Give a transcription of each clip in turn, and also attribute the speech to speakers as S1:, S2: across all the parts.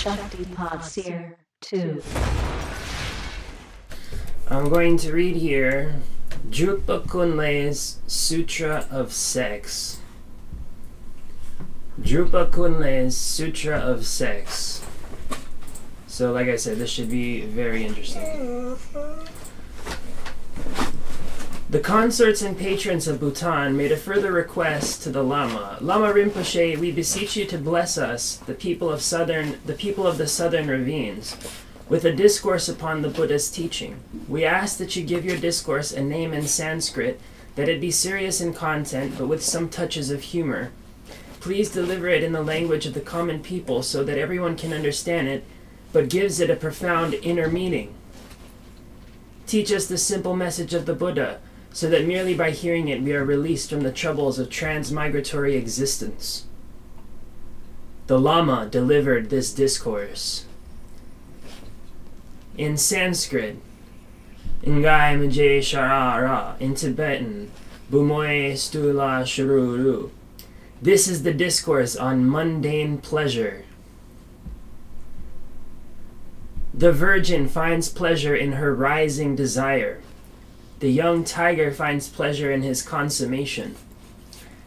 S1: Shakti Seer 2.
S2: I'm going to read here Drukpa Kunley's Sutra of Sex. Drukpa Kunley's Sutra of Sex. So, like I said, this should be very interesting. The consorts and patrons of Bhutan made a further request to the Lama. Lama Rinpoche, we beseech you to bless us, the people of the southern ravines, with a discourse upon the Buddha's teaching. We ask that you give your discourse a name in Sanskrit, that it be serious in content, but with some touches of humor. Please deliver it in the language of the common people so that everyone can understand it, but gives it a profound inner meaning. Teach us the simple message of the Buddha, so that merely by hearing it we are released from the troubles of transmigratory existence. The Lama delivered this discourse. In Sanskrit, Ngai Mje Sharara, in Tibetan, Bumoy Stula Shururu. This is the discourse on mundane pleasure. The virgin finds pleasure in her rising desire. The young tiger finds pleasure in his consummation.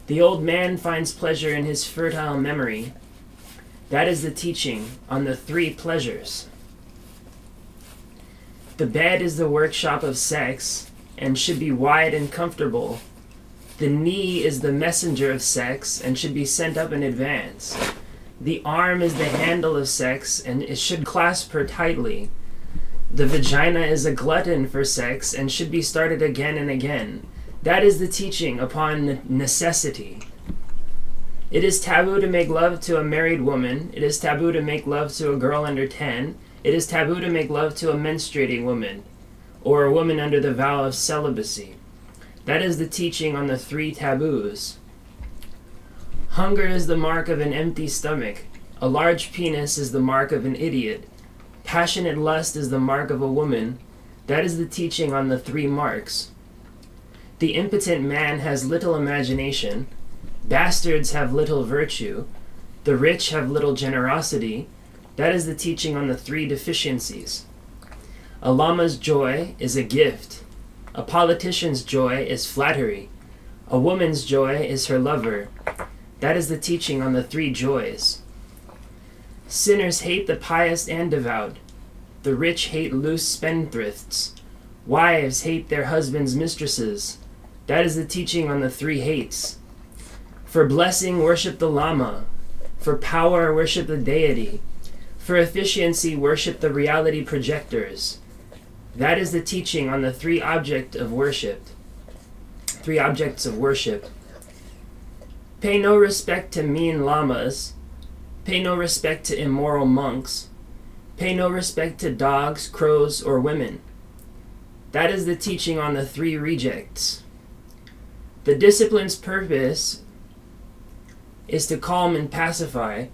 S2: The old man finds pleasure in his fertile memory. That is the teaching on the three pleasures. The bed is the workshop of sex and should be wide and comfortable. The knee is the messenger of sex and should be sent up in advance. The arm is the handle of sex and it should clasp her tightly. The vagina is a glutton for sex and should be started again and again. That is the teaching upon necessity. It is taboo to make love to a married woman. It is taboo to make love to a girl under 10. It is taboo to make love to a menstruating woman or a woman under the vow of celibacy. That is the teaching on the three taboos. Hunger is the mark of an empty stomach. A large penis is the mark of an idiot. Passionate lust is the mark of a woman. That is the teaching on the three marks. The impotent man has little imagination. Bastards have little virtue. The rich have little generosity. That is the teaching on the three deficiencies. A lama's joy is a gift. A politician's joy is flattery. A woman's joy is her lover. That is the teaching on the three joys. Sinners hate the pious and devout. The rich hate loose spendthrifts. Wives hate their husbands' mistresses. That is the teaching on the three hates. For blessing, worship the Lama. For power, worship the deity. For efficiency, worship the reality projectors. That is the teaching on the three objects of worship. Pay no respect to mean lamas. Pay no respect to immoral monks. Pay no respect to dogs, crows, or women. That is the teaching on the three rejects. The discipline's purpose is to calm and pacify.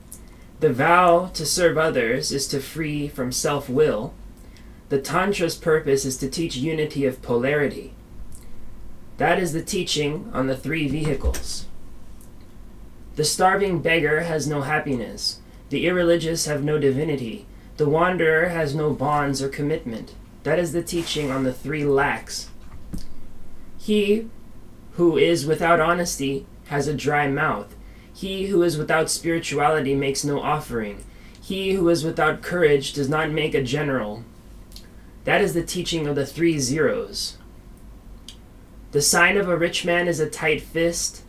S2: The vow to serve others is to free from self-will. The Tantra's purpose is to teach unity of polarity. That is the teaching on the three vehicles. The starving beggar has no happiness. The irreligious have no divinity. The wanderer has no bonds or commitment. That is the teaching on the three lacks. He who is without honesty has a dry mouth. He who is without spirituality makes no offering. He who is without courage does not make a general. That is the teaching of the three zeros. The sign of a rich man is a tight fist.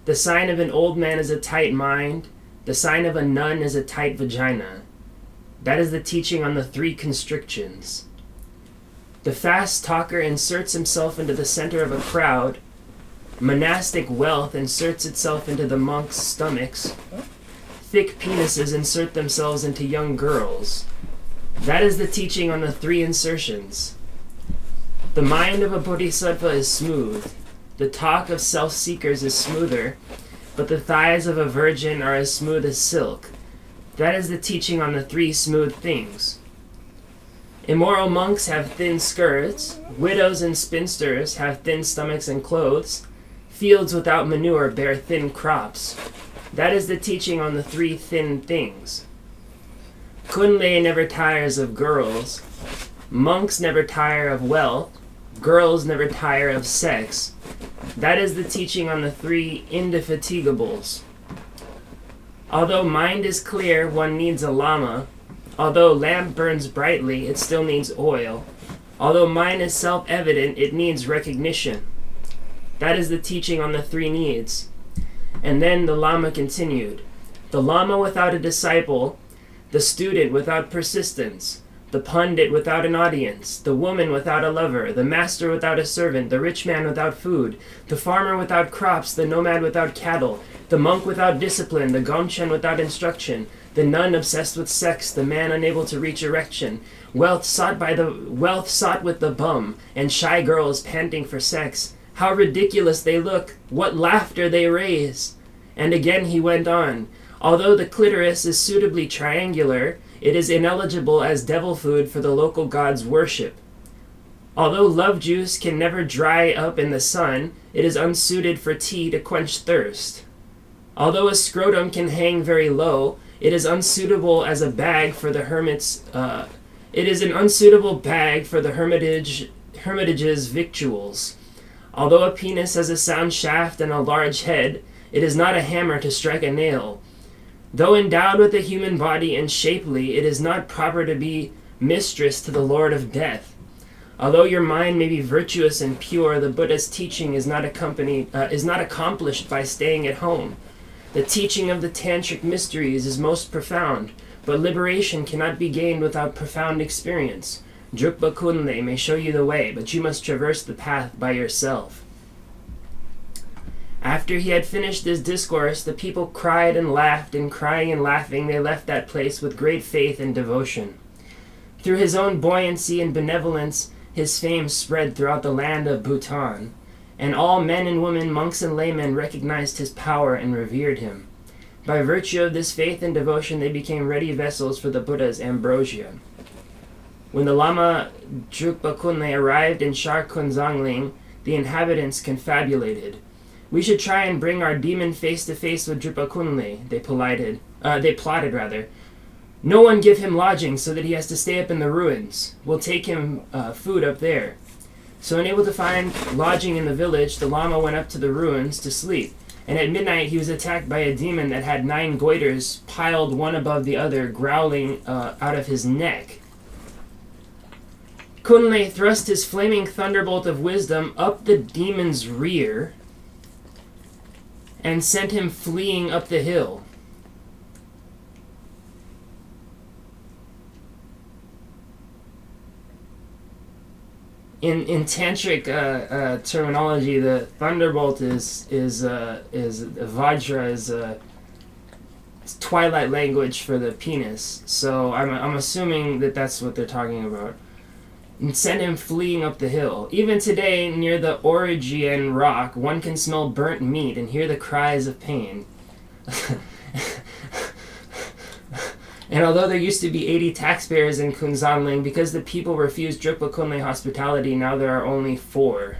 S2: The sign of an old man is a tight mind. The sign of a nun is a tight vagina. That is the teaching on the three constrictions. The fast talker inserts himself into the center of a crowd. Monastic wealth inserts itself into the monks' stomachs. Thick penises insert themselves into young girls. That is the teaching on the three insertions. The mind of a bodhisattva is smooth. The talk of self-seekers is smoother, but the thighs of a virgin are as smooth as silk. That is the teaching on the three smooth things. Immoral monks have thin skirts. Widows and spinsters have thin stomachs and clothes. Fields without manure bear thin crops. That is the teaching on the three thin things. Kunley never tires of girls. Monks never tire of wealth. Girls never tire of sex. That is the teaching on the three indefatigables. Although mind is clear, one needs a lama. Although lamp burns brightly, it still needs oil. Although mind is self-evident, it needs recognition. That is the teaching on the three needs. And then the lama continued. The lama without a disciple, the student without persistence, the pundit without an audience, the woman without a lover, the master without a servant, the rich man without food, the farmer without crops, the nomad without cattle, the monk without discipline, the gomchen without instruction, the nun obsessed with sex, the man unable to reach erection, wealth sought with the bum, and shy girls panting for sex. How ridiculous they look! What laughter they raise! And again he went on. Although the clitoris is suitably triangular, it is ineligible as devil food for the local god's worship. Although love juice can never dry up in the sun, it is unsuited for tea to quench thirst. Although a scrotum can hang very low, it is unsuitable as a bag for the hermit's. It is an unsuitable bag for the hermitage's victuals. Although a penis has a sound shaft and a large head, it is not a hammer to strike a nail. Though endowed with a human body and shapely, it is not proper to be mistress to the Lord of Death. Although your mind may be virtuous and pure, the Buddha's teaching is not accomplished by staying at home. The teaching of the tantric mysteries is most profound, but liberation cannot be gained without profound experience. Drukpa Kunley may show you the way, but you must traverse the path by yourself. After he had finished this discourse, the people cried and laughed, and crying and laughing they left that place with great faith and devotion. Through his own buoyancy and benevolence, his fame spread throughout the land of Bhutan, and all men and women, monks and laymen, recognized his power and revered him. By virtue of this faith and devotion, they became ready vessels for the Buddha's ambrosia. When the Lama Drukpa Kunley arrived in Shar Kunzangling, the inhabitants confabulated. We should try and bring our demon face to face with Drukpa Kunley, they plotted. No one give him lodging so that he has to stay up in the ruins. We'll take him food up there. So unable to find lodging in the village, the Lama went up to the ruins to sleep. And at midnight he was attacked by a demon that had 9 goiters piled one above the other, growling out of his neck. Kunley thrust his flaming thunderbolt of wisdom up the demon's rear and sent him fleeing up the hill. In tantric terminology, the thunderbolt is vajra is twilight language for the penis. So I'm assuming that that's what they're talking about. And send him fleeing up the hill. Even today, near the Orogen rock, one can smell burnt meat and hear the cries of pain. And although there used to be 80 taxpayers in Kunzanling, because the people refused Drukpa Kunley hospitality, now there are only 4.